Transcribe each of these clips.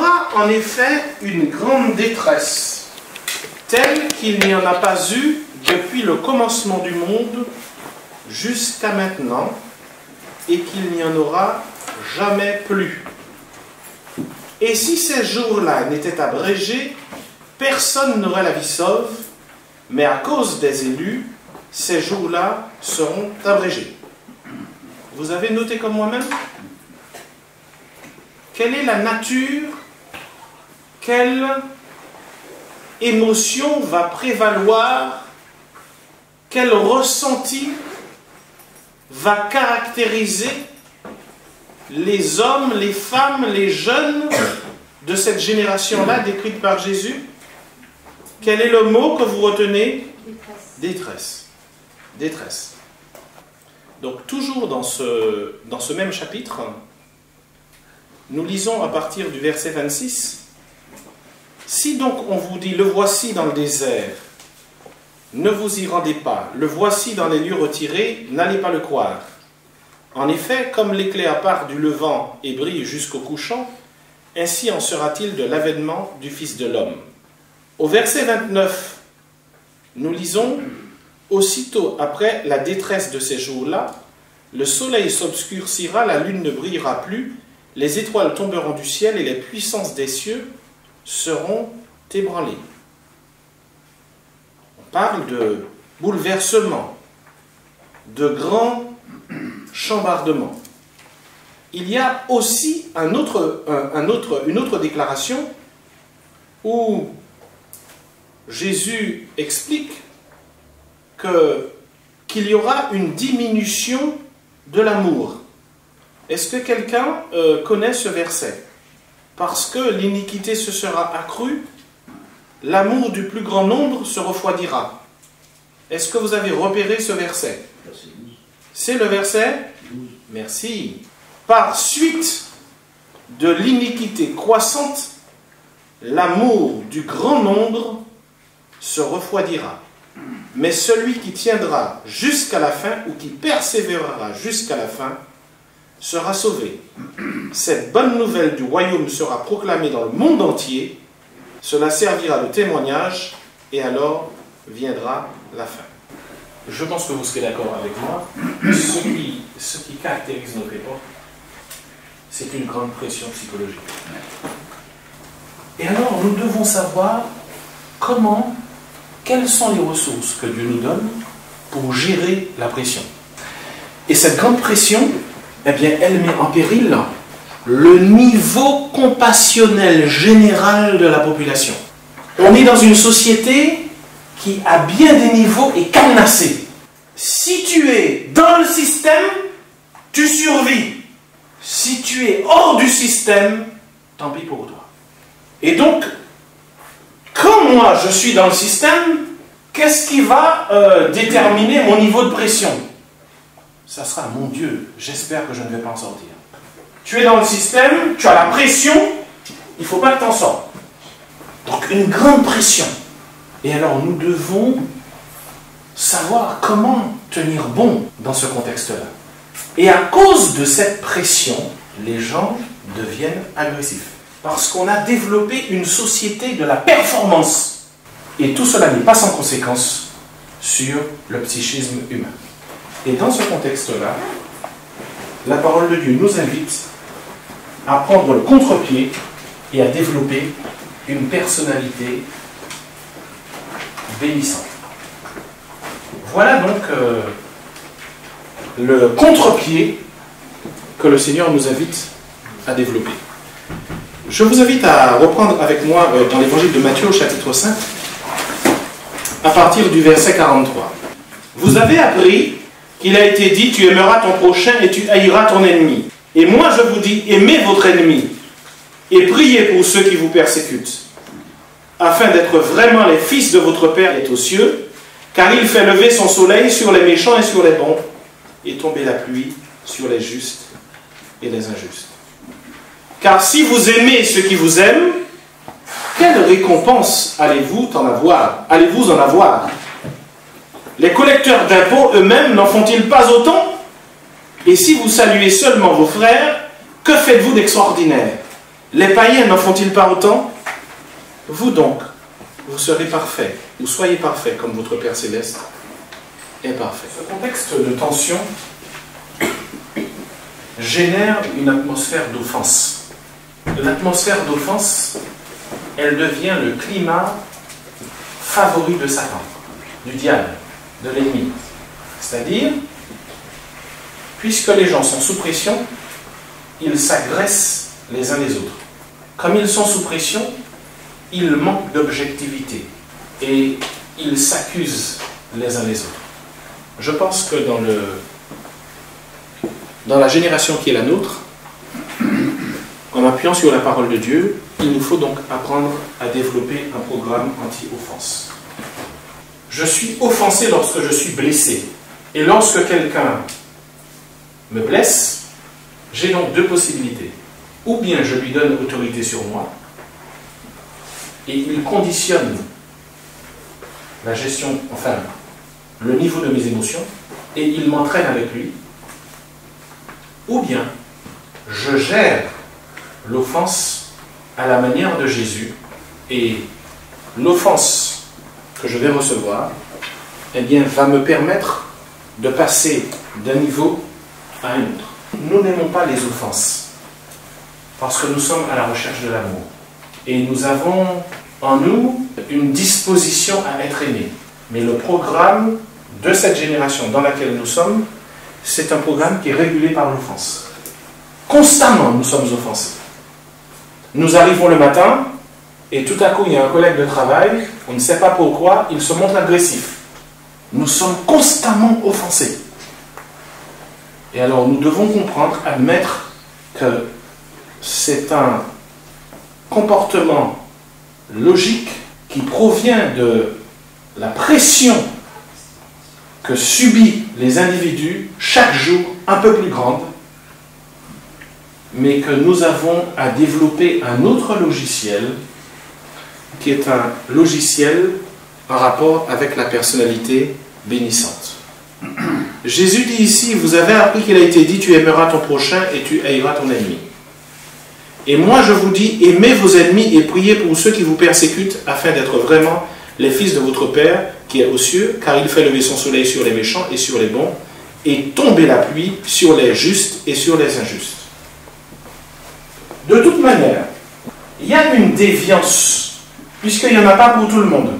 aura en effet une grande détresse, telle qu'il n'y en a pas eu depuis le commencement du monde jusqu'à maintenant, et qu'il n'y en aura jamais plus. Et si ces jours-là n'étaient abrégés, personne n'aurait la vie sauve, mais à cause des élus, ces jours-là seront abrégés. Vous avez noté comme moi-même? Quelle est la nature, quelle émotion va prévaloir, quel ressenti va caractériser les hommes, les femmes, les jeunes de cette génération-là décrite par Jésus? Quel est le mot que vous retenez? Détresse. Détresse. Donc toujours dans ce même chapitre, nous lisons à partir du verset 26. Si donc on vous dit, le voici dans le désert, ne vous y rendez pas, le voici dans les lieux retirés, n'allez pas le croire. En effet, comme l'éclair part du levant et brille jusqu'au couchant, ainsi en sera-t-il de l'avènement du Fils de l'homme. Au verset 29, nous lisons, aussitôt après la détresse de ces jours-là, le soleil s'obscurcira, la lune ne brillera plus, les étoiles tomberont du ciel et les puissances des cieux seront ébranlées. On parle de bouleversement, de grands chambardements. Il y a aussi une autre déclaration où Jésus explique qu'il y aura une diminution de l'amour. Est-ce que quelqu'un connaît ce verset? Parce que l'iniquité se sera accrue, l'amour du plus grand nombre se refroidira. Est-ce que vous avez repéré ce verset? C'est le verset 12. Merci. Par suite de l'iniquité croissante, l'amour du grand nombre se refroidira. Mais celui qui tiendra jusqu'à la fin, ou qui persévérera jusqu'à la fin, sera sauvé. Cette bonne nouvelle du royaume sera proclamée dans le monde entier. Cela servira de témoignage, et alors viendra la fin. Je pense que vous serez d'accord avec moi. Ce qui caractérise notre époque, c'est une grande pression psychologique. Et alors, nous devons savoir quelles sont les ressources que Dieu nous donne pour gérer la pression. Et cette grande pression, eh bien, elle met en péril le niveau compassionnel général de la population. On est dans une société qui, à bien des niveaux, est cadenassée. Si tu es dans le système, tu survis. Si tu es hors du système, tant pis pour toi. Et donc, quand moi je suis dans le système, qu'est-ce qui va déterminer mon niveau de pression? Ça sera, mon Dieu, j'espère que je ne vais pas en sortir. Tu es dans le système, tu as la pression, il ne faut pas que tu en sortes. Donc une grande pression. Et alors nous devons savoir comment tenir bon dans ce contexte-là. Et à cause de cette pression, les gens deviennent agressifs. Parce qu'on a développé une société de la performance. Et tout cela n'est pas sans conséquence sur le psychisme humain. Et dans ce contexte-là, la parole de Dieu nous invite à prendre le contre-pied et à développer une personnalité bénissante. Voilà donc le contre-pied que le Seigneur nous invite à développer. Je vous invite à reprendre avec moi dans l'évangile de Matthieu au chapitre 5, à partir du verset 43. Vous avez appris qu'il a été dit, tu aimeras ton prochain et tu haïras ton ennemi. Et moi je vous dis, aimez votre ennemi et priez pour ceux qui vous persécutent, afin d'être vraiment les fils de votre Père qui est aux cieux, car il fait lever son soleil sur les méchants et sur les bons, et tomber la pluie sur les justes et les injustes. Car si vous aimez ceux qui vous aiment, quelle récompense allez-vous en avoir? Les collecteurs d'impôts eux-mêmes n'en font-ils pas autant? Et si vous saluez seulement vos frères, que faites-vous d'extraordinaire? Les païens n'en font-ils pas autant? Vous donc, vous serez parfaits, ou soyez parfaits comme votre Père Céleste est parfait. Ce contexte de tension génère une atmosphère d'offense. L'atmosphère d'offense, elle devient le climat favori de Satan, du diable, de l'ennemi. C'est-à-dire, puisque les gens sont sous pression, ils s'agressent les uns les autres. Comme ils sont sous pression, ils manquent d'objectivité et ils s'accusent les uns les autres. Je pense que dans la génération qui est la nôtre, en appuyant sur la parole de Dieu, il nous faut donc apprendre à développer un programme anti-offense. Je suis offensé lorsque je suis blessé. Et lorsque quelqu'un me blesse, j'ai donc deux possibilités. Ou bien je lui donne autorité sur moi, et il conditionne la gestion, enfin, le niveau de mes émotions, et il m'entraîne avec lui. Ou bien je gère l'offense à la manière de Jésus, et l'offense que je vais recevoir, eh bien, va me permettre de passer d'un niveau à un autre. Nous n'aimons pas les offenses, parce que nous sommes à la recherche de l'amour. Et nous avons en nous une disposition à être aimés. Mais le programme de cette génération dans laquelle nous sommes, c'est un programme qui est régulé par l'offense. Constamment, nous sommes offensés. Nous arrivons le matin, et tout à coup, il y a un collègue de travail, on ne sait pas pourquoi, il se montre agressif. Nous sommes constamment offensés. Et alors, nous devons comprendre, admettre que c'est un comportement logique qui provient de la pression que subissent les individus chaque jour un peu plus grande, mais que nous avons à développer un autre logiciel qui est un logiciel en rapport avec la personnalité bénissante. Jésus dit ici, vous avez appris qu'il a été dit, tu aimeras ton prochain et tu haïras ton ennemi. Et moi je vous dis, aimez vos ennemis et priez pour ceux qui vous persécutent, afin d'être vraiment les fils de votre Père qui est aux cieux, car il fait lever son soleil sur les méchants et sur les bons, et tomber la pluie sur les justes et sur les injustes. De toute manière, il y a une déviance, puisqu'il n'y en a pas pour tout le monde.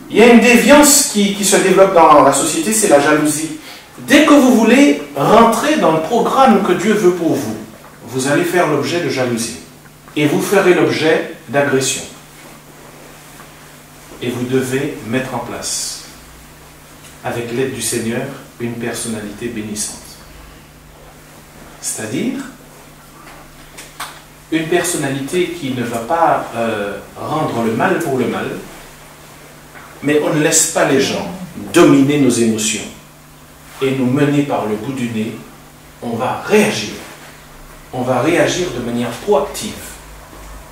Il y a une déviance qui se développe dans la société, c'est la jalousie. Dès que vous voulez rentrer dans le programme que Dieu veut pour vous, vous allez faire l'objet de jalousie. Et vous ferez l'objet d'agression. Et vous devez mettre en place, avec l'aide du Seigneur, une personnalité bénissante. C'est-à-dire, une personnalité qui ne va pas rendre le mal pour le mal, mais on ne laisse pas les gens dominer nos émotions et nous mener par le bout du nez. On va réagir. On va réagir de manière proactive.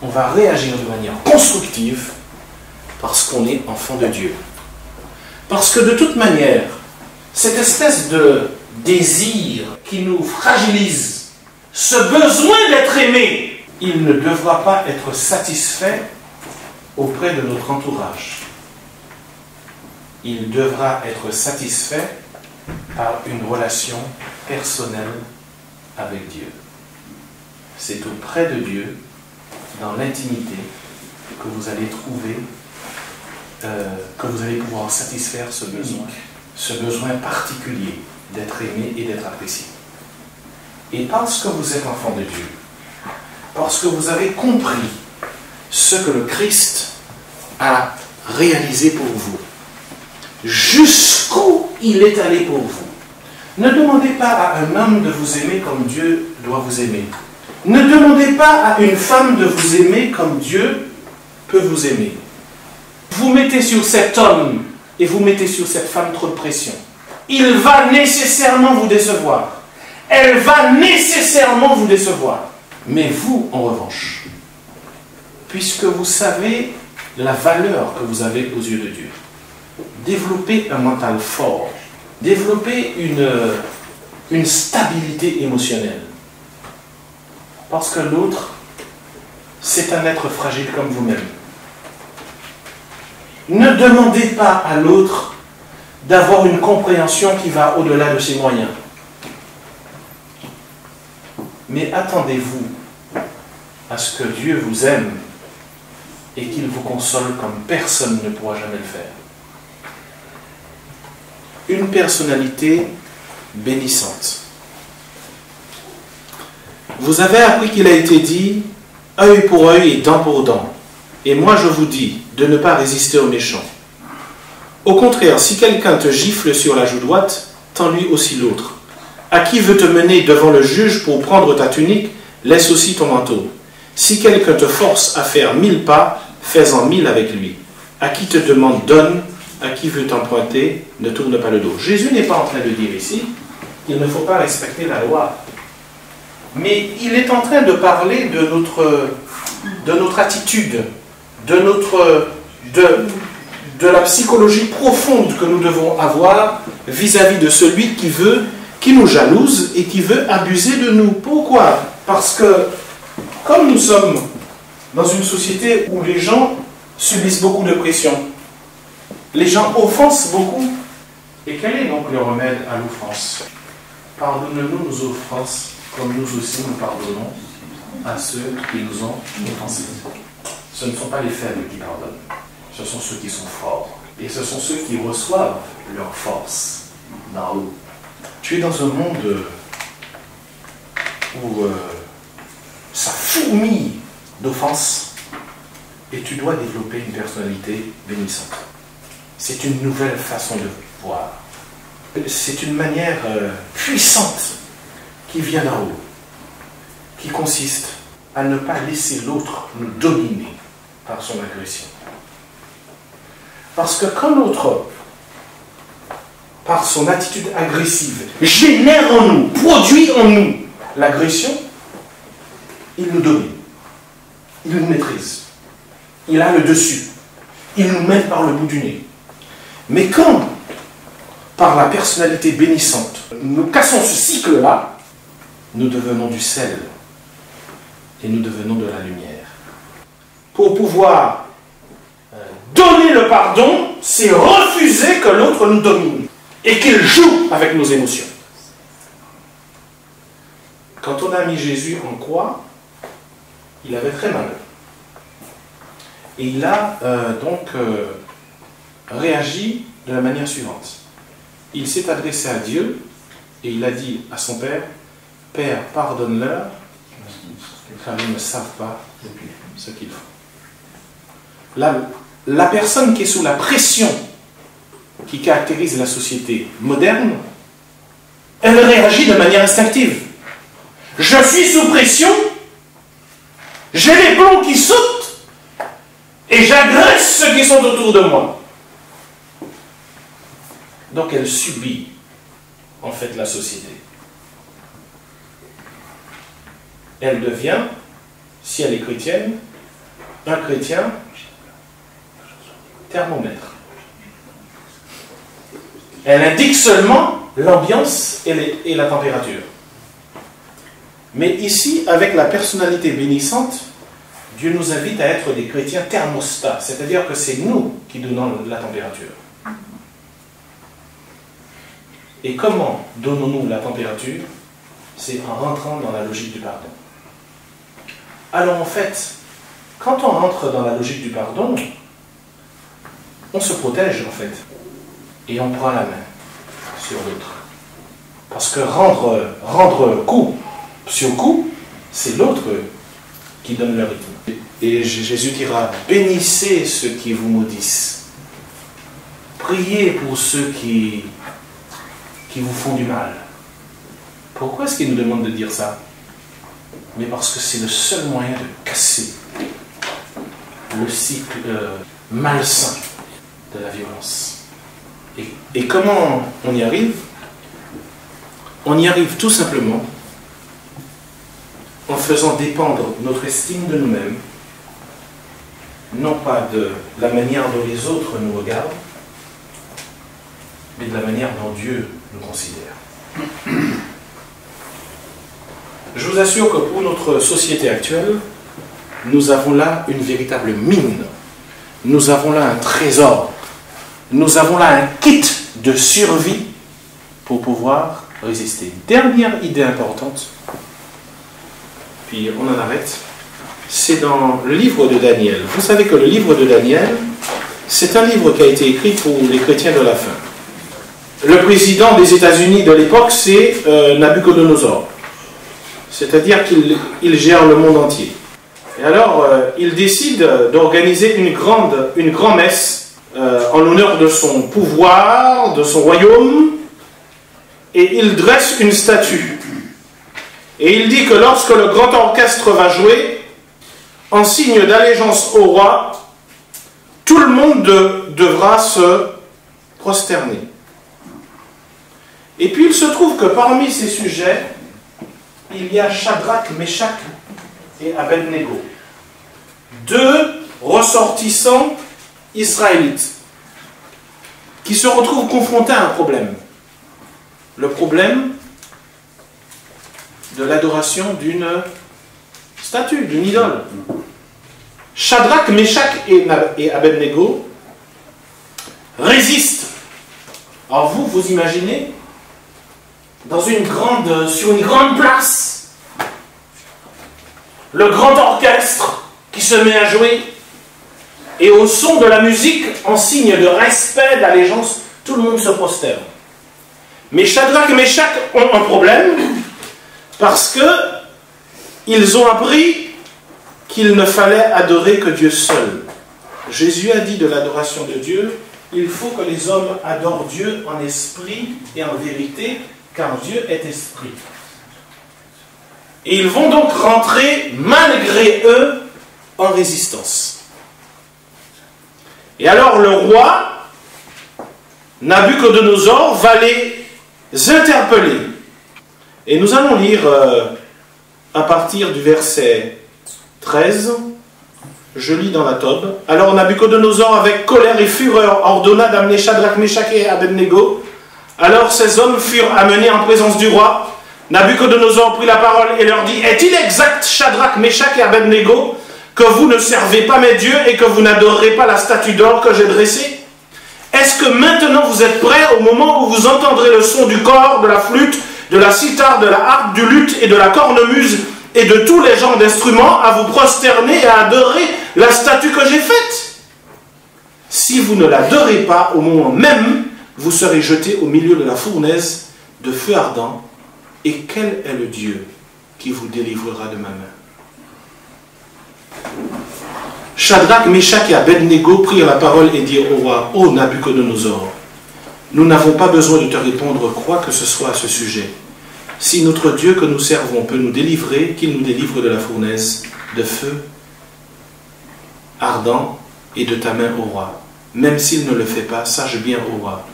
On va réagir de manière constructive parce qu'on est enfant de Dieu. Parce que de toute manière, cette espèce de désir qui nous fragilise, ce besoin d'être aimé, il ne devra pas être satisfait auprès de notre entourage. Il devra être satisfait par une relation personnelle avec Dieu. C'est auprès de Dieu, dans l'intimité, que vous allez trouver, que vous allez pouvoir satisfaire ce besoin particulier d'être aimé et d'être apprécié. Et parce que vous êtes enfant de Dieu, parce que vous avez compris ce que le Christ a réalisé pour vous, jusqu'où il est allé pour vous. Ne demandez pas à un homme de vous aimer comme Dieu doit vous aimer. Ne demandez pas à une femme de vous aimer comme Dieu peut vous aimer. Vous mettez sur cet homme et vous mettez sur cette femme trop de pression. Il va nécessairement vous décevoir. Elle va nécessairement vous décevoir. Mais vous, en revanche, puisque vous savez la valeur que vous avez aux yeux de Dieu, développez un mental fort, développez une stabilité émotionnelle. Parce que l'autre c'est un être fragile comme vous-même. Ne demandez pas à l'autre d'avoir une compréhension qui va au-delà de ses moyens. Mais attendez-vous à ce que Dieu vous aime et qu'il vous console comme personne ne pourra jamais le faire. Une personnalité bénissante. Vous avez appris qu'il a été dit « œil pour œil et dent pour dent ». Et moi je vous dis de ne pas résister aux méchants. Au contraire, si quelqu'un te gifle sur la joue droite, tends-lui aussi l'autre. À qui veut te mener devant le juge pour prendre ta tunique, laisse aussi ton manteau. Si quelqu'un te force à faire 1000 pas, fais-en 1000 avec lui. À qui te demande, donne. À qui veut t'emprunter, ne tourne pas le dos. Jésus n'est pas en train de dire ici qu'il ne faut pas respecter la loi. Mais il est en train de parler de notre attitude, de la psychologie profonde que nous devons avoir vis-à-vis de celui qui nous jalouse et qui veut abuser de nous. Pourquoi? Parce que, comme nous sommes dans une société où les gens subissent beaucoup de pression, les gens offensent beaucoup. Et quel est donc le remède à l'offense? Pardonne-nous nos offenses, comme nous aussi nous pardonnons à ceux qui nous ont offensés. Ce ne sont pas les faibles qui pardonnent, ce sont ceux qui sont forts. Et ce sont ceux qui reçoivent leur force d'en haut. Tu es dans un monde où ça fourmille d'offenses et tu dois développer une personnalité bénissante. C'est une nouvelle façon de voir. C'est une manière puissante qui vient d'en haut, qui consiste à ne pas laisser l'autre nous dominer par son agression. Parce que quand l'autre, par son attitude agressive, génère en nous, produit en nous l'agression, il nous domine, il nous maîtrise, il a le dessus, il nous mène par le bout du nez. Mais quand, par la personnalité bénissante, nous cassons ce cycle-là, nous devenons du sel et nous devenons de la lumière. Pour pouvoir donner le pardon, c'est refuser que l'autre nous domine et qu'il joue avec nos émotions. Quand on a mis Jésus en croix, il avait très mal. Et il a réagi de la manière suivante. Il s'est adressé à Dieu et il a dit à son Père, « Père, pardonne-leur, car ils ne savent pas ce qu'ils font. » La personne qui est sous la pression qui caractérise la société moderne, elle réagit de manière instinctive. Je suis sous pression, j'ai les plombs qui sautent et j'agresse ceux qui sont autour de moi. Donc elle subit en fait la société. Elle devient, si elle est chrétienne, un chrétien thermomètre. Elle indique seulement l'ambiance et la température. Mais ici, avec la personnalité bénissante, Dieu nous invite à être des chrétiens thermostats, c'est-à-dire que c'est nous qui donnons la température. Et comment donnons-nous la température? C'est en rentrant dans la logique du pardon. Alors en fait, quand on rentre dans la logique du pardon, on se protège en fait. Et on prend la main sur l'autre. Parce que rendre coup sur coup, c'est l'autre qui donne le rythme. Et Jésus dira, bénissez ceux qui vous maudissent. Priez pour ceux qui vous font du mal. Pourquoi est-ce qu'il nous demande de dire ça? Mais parce que c'est le seul moyen de casser le cycle malsain de la violence. Et comment on y arrive? On y arrive tout simplement en faisant dépendre notre estime de nous-mêmes, non pas de la manière dont les autres nous regardent, mais de la manière dont Dieu nous considère. Je vous assure que pour notre société actuelle, nous avons là une véritable mine. Nous avons là un trésor. Nous avons là un kit de survie pour pouvoir résister. Dernière idée importante, puis on en arrête, c'est dans le livre de Daniel. Vous savez que le livre de Daniel, c'est un livre qui a été écrit pour les chrétiens de la fin. Le président des États-Unis de l'époque, c'est Nabuchodonosor. C'est-à-dire qu'il gère le monde entier. Et alors, il décide d'organiser une grand-messe en l'honneur de son pouvoir, de son royaume, et il dresse une statue. Et il dit que lorsque le grand orchestre va jouer, en signe d'allégeance au roi, tout le monde devra se prosterner. Et puis il se trouve que parmi ces sujets, il y a Shadrach, Meshach et Abednego, deux ressortissants israélites qui se retrouvent confrontés à un problème. Le problème de l'adoration d'une statue, d'une idole. Shadrach, Meshach et Abednego résistent. Alors vous imaginez, sur une grande place, le grand orchestre qui se met à jouer, et au son de la musique, en signe de respect, d'allégeance, tout le monde se prosterne. Mais Shadrach et Meshach ont un problème, parce que ils ont appris qu'il ne fallait adorer que Dieu seul. Jésus a dit de l'adoration de Dieu, il faut que les hommes adorent Dieu en esprit et en vérité, car Dieu est esprit. Et ils vont donc rentrer, malgré eux, en résistance. Et alors le roi, Nabuchodonosor, va les interpeller. Et nous allons lire à partir du verset 13, je lis dans la Tob. Alors Nabuchodonosor, avec colère et fureur, ordonna d'amener Shadrach, Meshach et Abednego. Alors ces hommes furent amenés en présence du roi. Nabuchodonosor prit la parole et leur dit, est-il exact, Shadrach, Meshach et Abednego, que vous ne servez pas mes dieux et que vous n'adorerez pas la statue d'or que j'ai dressée? Est-ce que maintenant vous êtes prêts au moment où vous entendrez le son du cor, de la flûte, de la cithare, de la harpe, du luth et de la cornemuse et de tous les genres d'instruments à vous prosterner et à adorer la statue que j'ai faite? Si vous ne l'adorez pas, au moment même, vous serez jetés au milieu de la fournaise de feu ardent. Et quel est le Dieu qui vous délivrera de ma main? Shadrach, Meshach et Abednego prirent la parole et dirent au roi, ô Nabuchodonosor, nous n'avons pas besoin de te répondre quoi que ce soit à ce sujet. Si notre Dieu que nous servons peut nous délivrer, qu'il nous délivre de la fournaise de feu ardent et de ta main, ô roi. Même s'il ne le fait pas, sache bien, ô roi,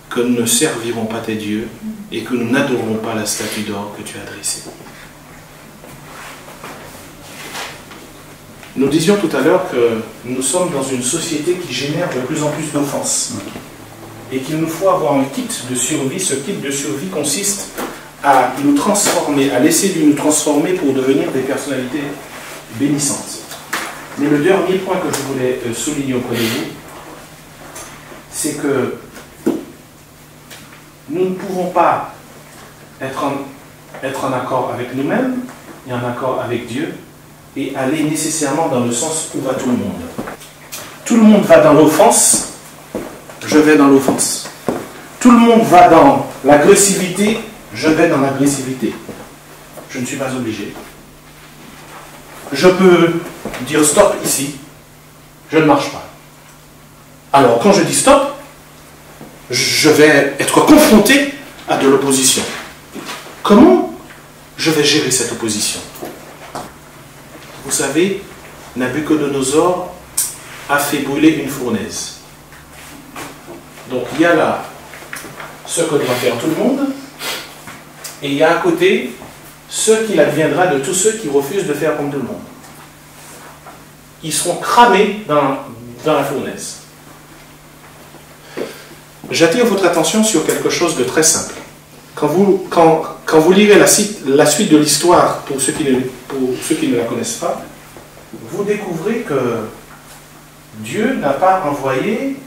que nous ne servirons pas tes dieux et que nous n'adorerons pas la statue d'or que tu as dressée. Nous disions tout à l'heure que nous sommes dans une société qui génère de plus en plus d'offenses et qu'il nous faut avoir un kit de survie. Ce kit de survie consiste à nous transformer, à laisser Dieu nous transformer pour devenir des personnalités bénissantes. Mais le dernier point que je voulais souligner auprès de vous, c'est que nous ne pouvons pas être en accord avec nous-mêmes et en accord avec Dieu et aller nécessairement dans le sens où va tout le monde. Tout le monde va dans l'offense, je vais dans l'offense. Tout le monde va dans l'agressivité, je vais dans l'agressivité. Je ne suis pas obligé. Je peux dire stop ici, je ne marche pas. Alors quand je dis stop, je vais être confronté à de l'opposition. Comment je vais gérer cette opposition? Vous savez, Nabuchodonosor a fait brûler une fournaise. Donc il y a là ce que doit faire tout le monde, et il y a à côté ce qu'il adviendra de tous ceux qui refusent de faire comme tout le monde. Ils seront cramés dans la fournaise. J'attire votre attention sur quelque chose de très simple. Quand vous lirez la suite de l'histoire, pour ceux qui ne la connaissent pas, vous découvrez que Dieu n'a pas envoyé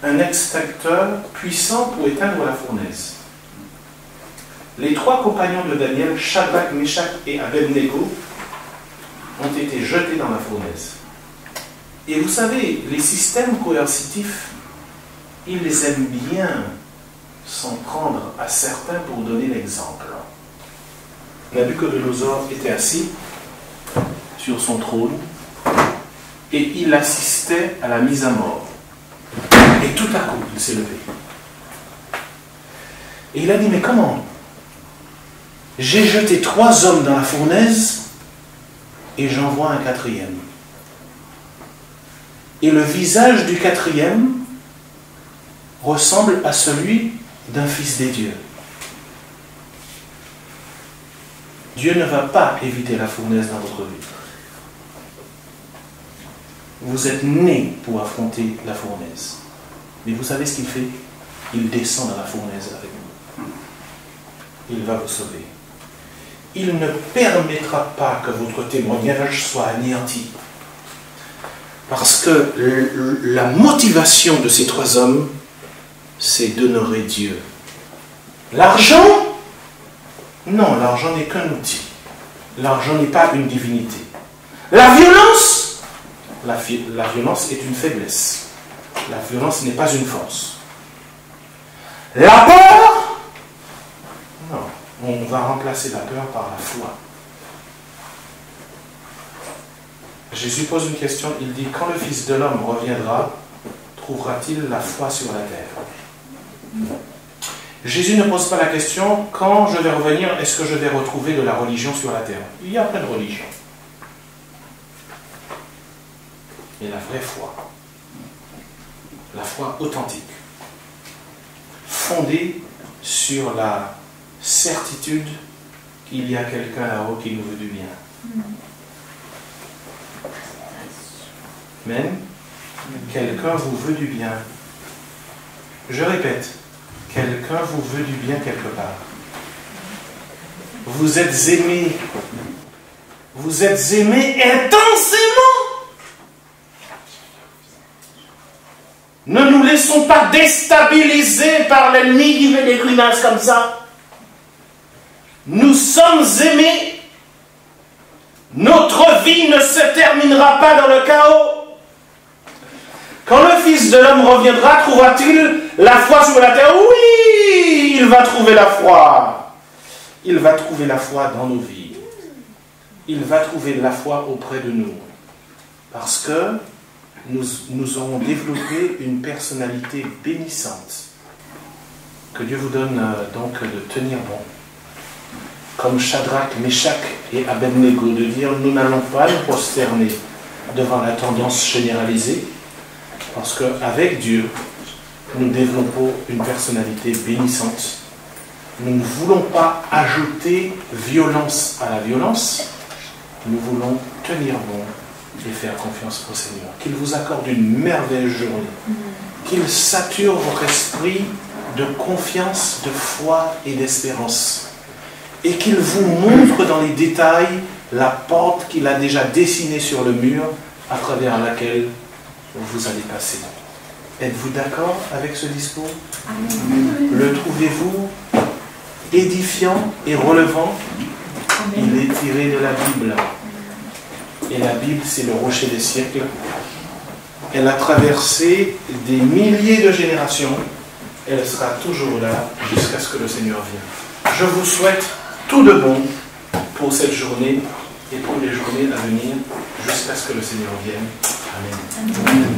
un extincteur puissant pour éteindre la fournaise. Les 3 compagnons de Daniel, Shadrach, Meshach et Abednego, ont été jetés dans la fournaise. Et vous savez, les systèmes coercitifs, ils les aiment bien s'en prendre à certains pour donner l'exemple. Nabuchodonosor était assis sur son trône et il assistait à la mise à mort. Et tout à coup, il s'est levé. Et il a dit, mais comment? J'ai jeté 3 hommes dans la fournaise et j'en vois un 4e. Et le visage du 4e ressemble à celui d'un fils des dieux. Dieu ne va pas éviter la fournaise dans votre vie. Vous êtes né pour affronter la fournaise. Mais vous savez ce qu'il fait? Il descend dans la fournaise avec vous. Il va vous sauver. Il ne permettra pas que votre témoignage soit anéanti. Parce que la motivation de ces 3 hommes, c'est d'honorer Dieu. L'argent? Non, l'argent n'est qu'un outil. L'argent n'est pas une divinité. La violence? La violence est une faiblesse. La violence n'est pas une force. La peur? Non, on va remplacer la peur par la foi. Jésus pose une question, il dit, quand le Fils de l'homme reviendra, trouvera-t-il la foi sur la terre? Jésus ne pose pas la question, quand je vais revenir, est-ce que je vais retrouver de la religion sur la terre? Il y a plein de religions. Mais la vraie foi authentique, fondée sur la certitude qu'il y a quelqu'un là-haut qui nous veut du bien. Amen. Quelqu'un vous veut du bien. Je répète, quelqu'un vous veut du bien quelque part. Vous êtes aimé. Vous êtes aimé intensément. Ne nous laissons pas déstabiliser par l'ennemi qui met des grimaces comme ça. Nous sommes aimés. Notre vie ne se terminera pas dans le chaos. Quand le Fils de l'homme reviendra, trouvera-t-il la foi sur la terre? Oui, il va trouver la foi. Il va trouver la foi dans nos vies. Il va trouver la foi auprès de nous. Parce que nous aurons développé une personnalité bénissante. Que Dieu vous donne donc de tenir bon. Comme Shadrach, Meshach et Abednego, de dire, nous n'allons pas nous prosterner devant la tendance généralisée, parce qu'avec Dieu, nous développons une personnalité bénissante. Nous ne voulons pas ajouter violence à la violence, nous voulons tenir bon et faire confiance au Seigneur. Qu'il vous accorde une merveilleuse journée, qu'il sature votre esprit de confiance, de foi et d'espérance, et qu'il vous montre dans les détails la porte qu'il a déjà dessinée sur le mur à travers laquelle vous allez passer. Êtes-vous d'accord avec ce discours? Amen. Le trouvez-vous édifiant et relevant? Amen. Il est tiré de la Bible. Et la Bible, c'est le rocher des siècles. Elle a traversé des milliers de générations. Elle sera toujours là jusqu'à ce que le Seigneur vienne. Je vous souhaite tout de bon pour cette journée et pour les journées à venir jusqu'à ce que le Seigneur vienne. Amen. Amen.